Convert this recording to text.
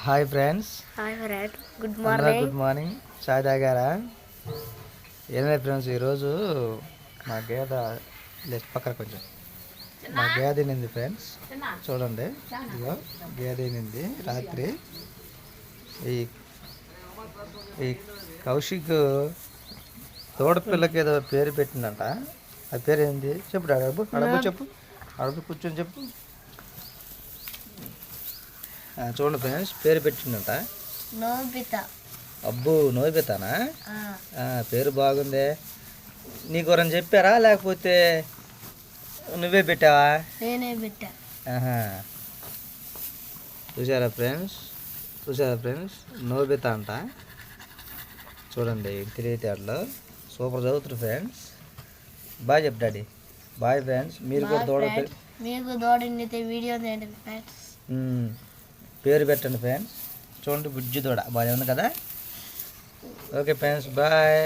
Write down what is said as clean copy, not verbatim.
Hi friends. Good morning. Good morning. చాయ్ తాగారా? ఏం లేదు ఫ్రెండ్స్, ఈరోజు మా గేద పక్కన కొంచెం మా గేదె నింది ఫ్రెండ్స్. చూడండి, ఇదిగో గేదె నింది రాత్రి. ఈ ఈ కౌశిక్ తోడపిల్లకి ఏదో పేరు పెట్టిందంట. ఆ పేరు ఏంది చెప్పు, అడగబు అడగబు చెప్పు, అడగబు కూర్చొని చెప్పు. చూడండి ఫ్రెండ్స్, పేరు పెట్టిందంట నోబితా. అబ్బు, నోబితానా? పేరు బాగుందే. నీకు ఎవరని చెప్పారా లేకపోతే నువ్వే పెట్టావా? నేనే పెట్టా. చూసారా ఫ్రెండ్స్, నోబితా అంట. చూడండి తెలివితేటలో సూపర్ చదువుతారు ఫ్రెండ్స్. బాయ్ చెప్పు డాడీ. Bye friends. మీరు కూడా మీకు దూడ వీడియో ఫ్రెండ్స్. పేరు పెట్టండి ఫ్రెండ్స్. చూడండి, బుజ్జి దూడ బాగా ఉంది కదా. Okay friends, bye.